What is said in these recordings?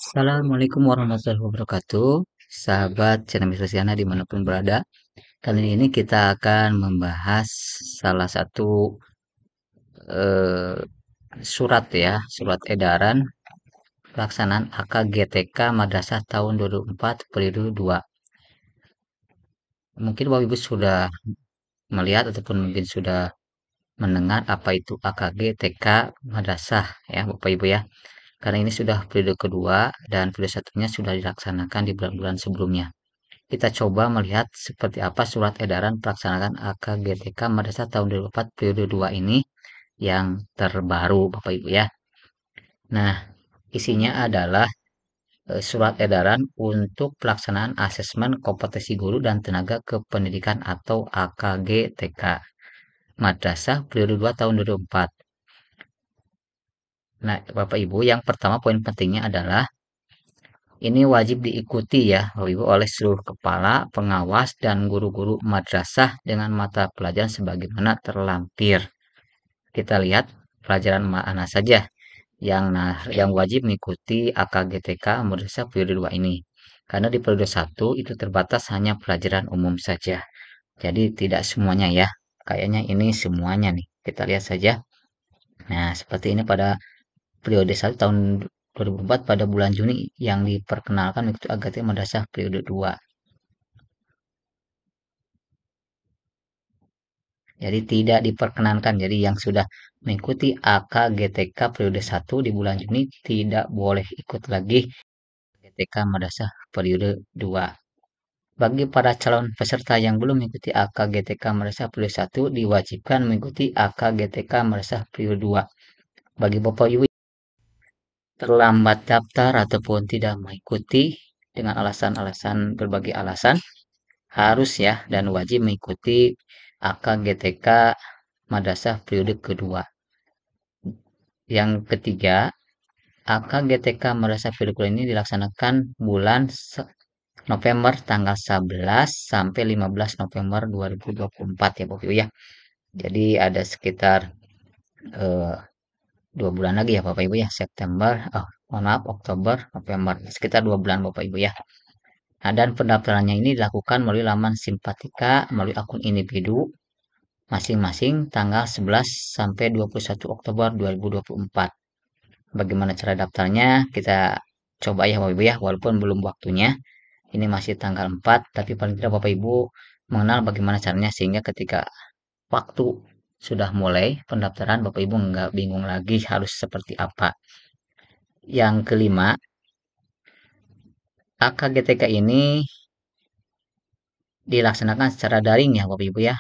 Assalamualaikum warahmatullahi wabarakatuh, sahabat channel Mister dimanapun berada. Kali ini kita akan membahas salah satu eh, surat ya, surat edaran pelaksanaan AKGTK Madrasah tahun 2004 periode 2. Mungkin Bapak Ibu sudah melihat ataupun mungkin sudah mendengar apa itu AKGTK Madrasah ya Bapak Ibu ya. Karena ini sudah periode kedua dan periode satunya sudah dilaksanakan di bulan-bulan sebelumnya. Kita coba melihat seperti apa surat edaran pelaksanaan AKGTK Madrasah tahun 2004 periode 2 ini yang terbaru Bapak Ibu ya. Nah, isinya adalah surat edaran untuk pelaksanaan asesmen kompetensi guru dan tenaga kependidikan atau AKGTK Madrasah periode 2 tahun 2004. Nah, Bapak Ibu, yang pertama poin pentingnya adalah ini wajib diikuti ya, Bapak Ibu, oleh seluruh kepala, pengawas, dan guru-guru madrasah dengan mata pelajaran sebagaimana terlampir. Kita lihat pelajaran mana saja yang wajib mengikuti AKGTK Madrasah periode 2 ini. Karena di periode 1 itu terbatas hanya pelajaran umum saja. Jadi tidak semuanya ya. Kayaknya ini semuanya nih. Kita lihat saja. Nah, seperti ini pada periode 1 tahun 2004 pada bulan Juni yang diperkenalkan mengikuti AKGT Madrasah periode 2. Jadi tidak diperkenankan. Jadi yang sudah mengikuti AKGTK periode 1 di bulan Juni tidak boleh ikut lagi GTK Madrasah periode 2. Bagi para calon peserta yang belum mengikuti AKGTK Madrasah periode 1 diwajibkan mengikuti AKGTK Madrasah periode 2. Bagi Bapak Ibu terlambat daftar ataupun tidak mengikuti dengan alasan-alasan berbagai alasan harus ya dan wajib mengikuti AKGTK Madrasah periode kedua. Yang ketiga, AKGTK Madrasah periode kedua ini dilaksanakan bulan November tanggal 11 sampai 15 November 2024 ya Bapak Ibu ya. Jadi ada sekitar eh, 2 bulan lagi ya Bapak Ibu ya, September, mohon maaf, Oktober, November, sekitar 2 bulan Bapak Ibu ya. Nah, dan pendaftarannya ini dilakukan melalui laman Simpatika, melalui akun individu, masing-masing tanggal 11 sampai 21 Oktober 2024. Bagaimana cara daftarnya? Kita coba ya Bapak Ibu ya, walaupun belum waktunya. Ini masih tanggal 4, tapi paling tidak Bapak Ibu mengenal bagaimana caranya sehingga ketika waktu sudah mulai pendaftaran Bapak Ibu nggak bingung lagi harus seperti apa. Yang kelima, AKGTK ini dilaksanakan secara daring ya Bapak Ibu ya,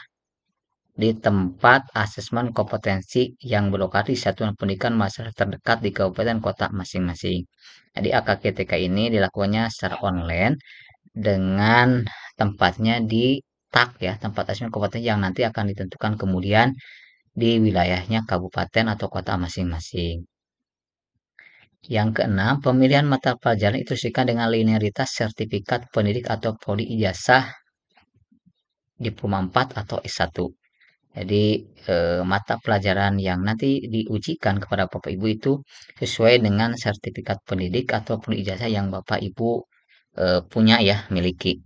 di tempat asesmen kompetensi yang berlokasi di satuan pendidikan masyarakat terdekat di kabupaten kota masing-masing. Jadi AKGTK ini dilakukannya secara online dengan tempatnya di TAK ya, tempat asesmen kompetensi yang nanti akan ditentukan kemudian di wilayahnya kabupaten atau kota masing-masing. Yang keenam, pemilihan mata pelajaran itu disesuaikan dengan linearitas sertifikat pendidik atau prodi ijazah diploma 4 atau S1. Jadi mata pelajaran yang nanti diujikan kepada Bapak Ibu itu sesuai dengan sertifikat pendidik atau prodi ijazah yang Bapak Ibu punya ya, miliki.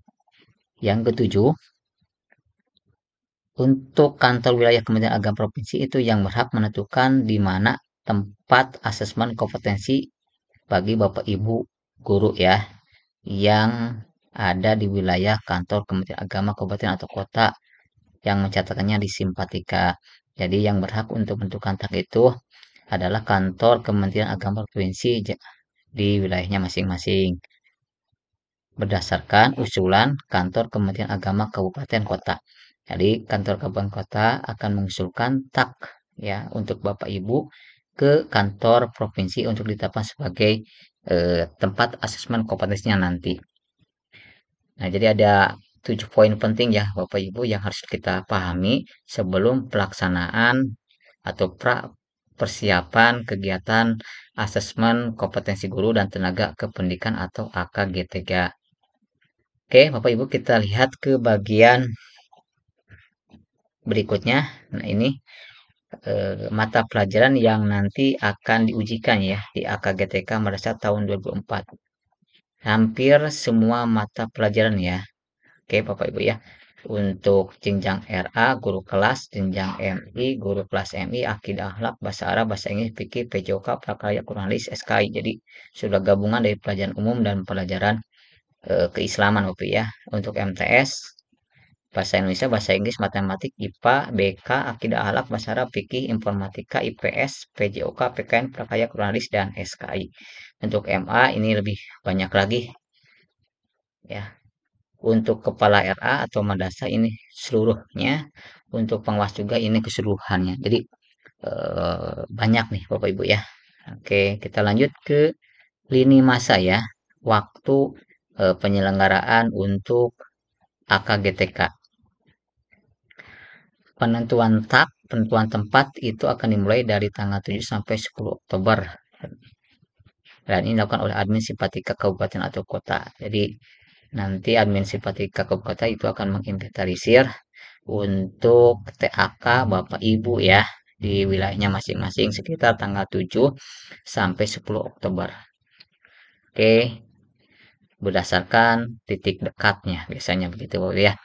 Yang ketujuh, untuk kantor wilayah Kementerian Agama Provinsi itu yang berhak menentukan di mana tempat asesmen kompetensi bagi Bapak Ibu guru ya yang ada di wilayah kantor Kementerian Agama Kabupaten atau kota yang mencatatkannya di Simpatika. Jadi yang berhak untuk menentukan tak itu adalah kantor Kementerian Agama Provinsi di wilayahnya masing-masing. Berdasarkan usulan kantor Kementerian Agama Kabupaten Kota. Jadi kantor Kabupaten Kota akan mengusulkan tak ya untuk Bapak Ibu ke kantor provinsi untuk ditetapkan sebagai tempat asesmen kompetensinya nanti. Nah, jadi ada 7 poin penting ya Bapak Ibu yang harus kita pahami sebelum pelaksanaan atau persiapan kegiatan asesmen kompetensi guru dan tenaga kependidikan atau AKGTK. Oke, Bapak Ibu kita lihat ke bagian berikutnya. Nah, ini mata pelajaran yang nanti akan diujikan ya di AKGTK pada tahun 2004. hampir semua mata pelajaran ya. Oke, Bapak Ibu ya. Untuk jenjang RA, guru kelas, jenjang MI, guru kelas MI, akidah akhlak, bahasa Arab, bahasa Inggris, fikih, PJOK, prakarya, Quranis, SKI. Jadi sudah gabungan dari pelajaran umum dan pelajaran keislaman Bapak ya. Untuk MTS, bahasa Indonesia, bahasa Inggris, matematik, IPA, BK, akidah akhlak, bahasa Arab, fikih, informatika, IPS, PJOK, PKN, prakarya, Quranis, dan SKI. Untuk MA ini lebih banyak lagi ya. Untuk kepala RA atau madrasah ini seluruhnya, untuk pengawas juga ini keseluruhannya. Jadi banyak nih Bapak Ibu ya. Oke, kita lanjut ke lini masa ya. Waktu penyelenggaraan untuk AKGTK. Penentuan tempat itu akan dimulai dari tanggal 7 sampai 10 Oktober. Dan ini dilakukan oleh admin Simpatika Kabupaten atau Kota. Jadi nanti admin Simpatika Kabupaten itu akan menginventarisir untuk TAK Bapak Ibu ya di wilayahnya masing-masing sekitar tanggal 7 sampai 10 Oktober. Oke, berdasarkan titik dekatnya biasanya begitu ya.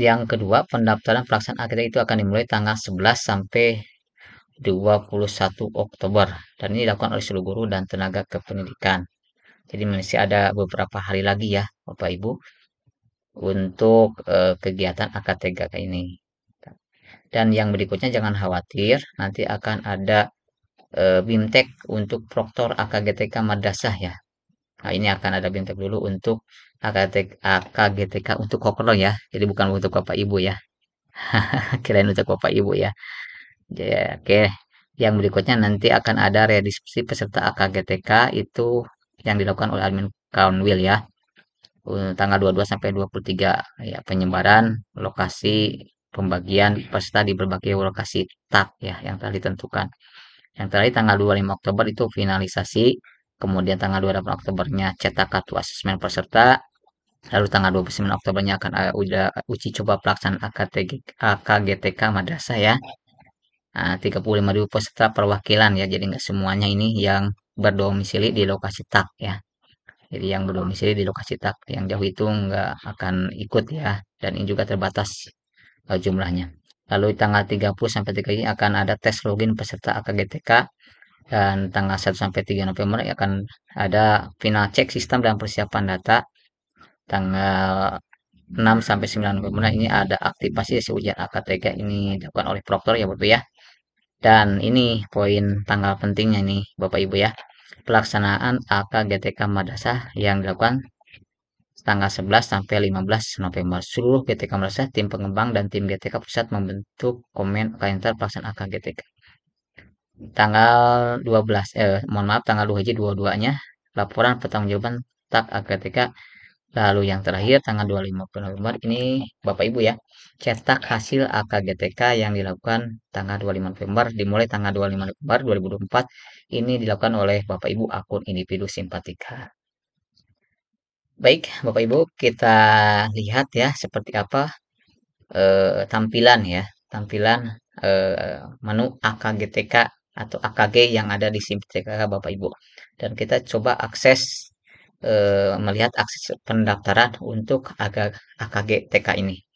Yang kedua, pendaftaran pelaksanaan AKT itu akan dimulai tanggal 11 sampai 21 Oktober dan ini dilakukan oleh seluruh guru dan tenaga kependidikan. Jadi masih ada beberapa hari lagi ya Bapak Ibu untuk kegiatan AKTK ini. Dan yang berikutnya jangan khawatir, nanti akan ada BIMTEK untuk Proktor AKGTK Madrasah ya. Nah, ini akan ada BIMTEK dulu untuk AKGTK untuk Koplo ya. Jadi bukan untuk Bapak Ibu ya. Kirain untuk Bapak Ibu ya. Ya, oke. Yang berikutnya nanti akan ada rediskusi peserta AKGTK itu yang dilakukan oleh admin Kanwil ya. Tanggal 22 sampai 23 ya, penyebaran lokasi pembagian peserta di berbagai lokasi tak ya yang telah ditentukan. Yang terakhir tanggal 25 Oktober itu finalisasi, kemudian tanggal 28 Oktobernya cetak kartu asesmen peserta, lalu tanggal 29 Oktobernya akan udah uji coba pelaksanaan AKGTK Madrasah ya. Nah, 35.000 peserta perwakilan ya, jadi nggak semuanya ini yang berdomisili di lokasi tak ya. Jadi yang berdomisili di lokasi tak yang jauh itu nggak akan ikut ya, dan ini juga terbatas jumlahnya. Lalu tanggal 30 sampai 3 ini akan ada tes login peserta AKGTK dan tanggal 1 sampai 3 November akan ada final cek sistem dan persiapan data. Tanggal 6 sampai 9 November ini ada aktivasi hasil ujian AKTK ini dilakukan oleh proktor ya Bapak ya. Dan ini poin tanggal pentingnya nih Bapak Ibu ya. Pelaksanaan AKGTK Madrasah yang dilakukan tanggal 11 sampai 15 November. Seluruh GTK Madrasah, tim pengembang dan tim GTK Pusat membentuk komen kalender pelaksanaan AKGTK. Tanggal 12 mohon maaf tanggal 2 Hiji 22-nya laporan pertanggungjawaban tak AKGTK. Lalu yang terakhir tanggal 25 November ini Bapak Ibu ya, cetak hasil AKGTK yang dilakukan tanggal 25 November dimulai tanggal 25 November 2024 ini dilakukan oleh Bapak Ibu akun individu Simpatika. Baik, Bapak Ibu, kita lihat ya seperti apa tampilan ya, tampilan menu AKGTK atau AKG yang ada di Simpatika Bapak Ibu. Dan kita coba akses melihat akses pendaftaran untuk AKG TK ini.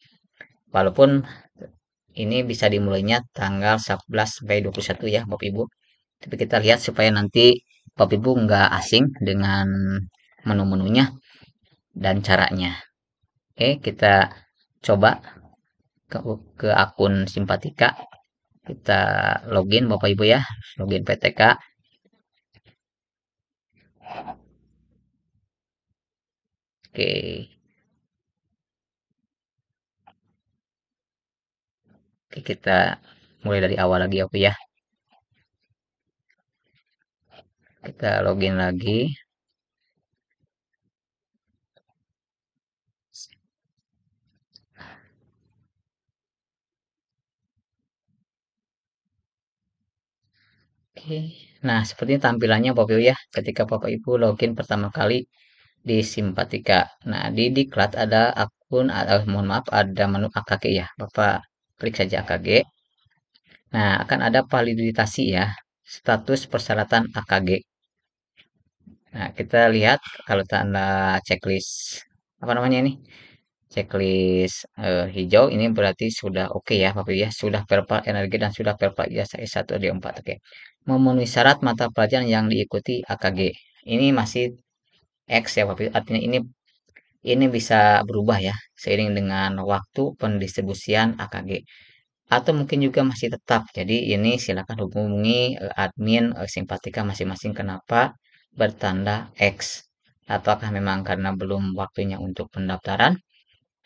Walaupun ini bisa dimulainya tanggal 11 sampai 21 ya Bapak Ibu. Tapi kita lihat supaya nanti Bapak Ibu nggak asing dengan menu-menunya dan caranya. Oke, kita coba ke, ke akun Simpatika. Kita login Bapak Ibu ya, login PTK. Oke, oke kita mulai dari awal lagi ya, Bapak ya. Kita login lagi. Oke. Nah, seperti tampilannya Bapak Ibu ya, ketika Bapak Ibu login pertama kali di Simpatika. Nah, di diklat ada akun, mohon maaf, ada menu AKG ya. Bapak klik saja AKG. Nah, akan ada validasi ya, status persyaratan AKG. Nah, kita lihat kalau tanda checklist apa namanya ini? Checklist hijau ini berarti sudah oke ya, Bapak ya. Sudah verbal energi dan sudah verbal ijazah S1 D4. Oke. Memenuhi syarat mata pelajaran yang diikuti AKG. Ini masih X ya, Bapak. Artinya ini bisa berubah ya seiring dengan waktu pendistribusian AKG. Atau mungkin juga masih tetap. Jadi ini silakan hubungi admin simpatika masing-masing kenapa bertanda X. Apakah memang karena belum waktunya untuk pendaftaran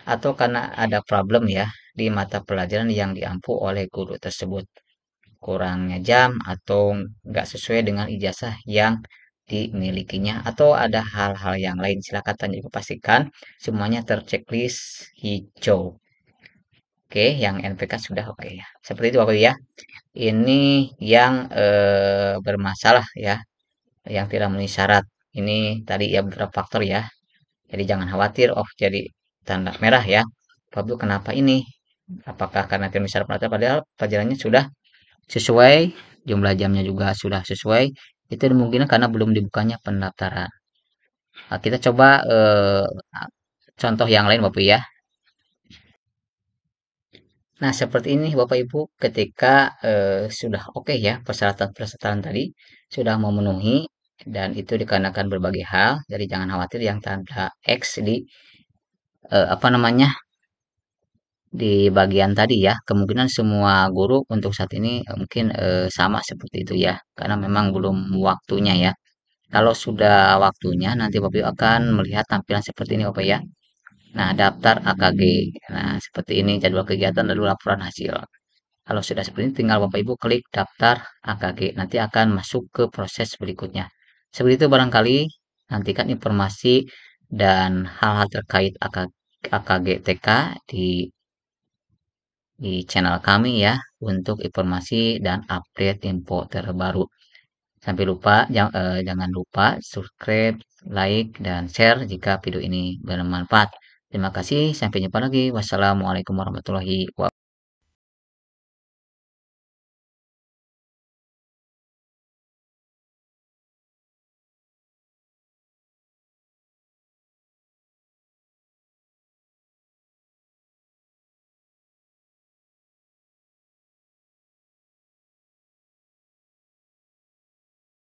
atau karena ada problem ya di mata pelajaran yang diampu oleh guru tersebut. Kurangnya jam atau nggak sesuai dengan ijazah yang dimilikinya atau ada hal-hal yang lain. Silakan tanya pastikan semuanya terchecklist hijau. Oke, yang NPK sudah oke ya. Seperti itu Bapak ya. Ini yang bermasalah ya, yang tidak memenuhi syarat. Ini tadi ya beberapa faktor ya. Jadi jangan khawatir, oh jadi tanda merah ya. Bapak kenapa ini? Apakah karena tidak memenuhi syarat pendaftaran padahal pelajarannya sudah sesuai, jumlah jamnya juga sudah sesuai. Itu mungkin karena belum dibukanya pendaftaran. Nah, kita coba contoh yang lain Bapak ya. Nah, seperti ini Bapak Ibu, ketika sudah oke ya persyaratan-persyaratan tadi sudah memenuhi dan itu dikarenakan berbagai hal, jadi jangan khawatir yang tanda X di apa namanya di bagian tadi ya. Kemungkinan semua guru untuk saat ini mungkin sama seperti itu ya, karena memang belum waktunya ya. Kalau sudah waktunya nanti Bapak Ibu akan melihat tampilan seperti ini Bapak ya. Nah, daftar AKG. Nah, seperti ini jadwal kegiatan lalu laporan hasil. Kalau sudah seperti ini, tinggal Bapak Ibu klik daftar AKG. Nanti akan masuk ke proses berikutnya. Seperti itu barangkali nantikan informasi dan hal-hal terkait AKG TK di channel kami ya untuk informasi dan update info terbaru. Sampai lupa, jangan lupa subscribe, like, dan share jika video ini bermanfaat. Terima kasih, sampai jumpa lagi. Wassalamualaikum warahmatullahi wabarakatuh.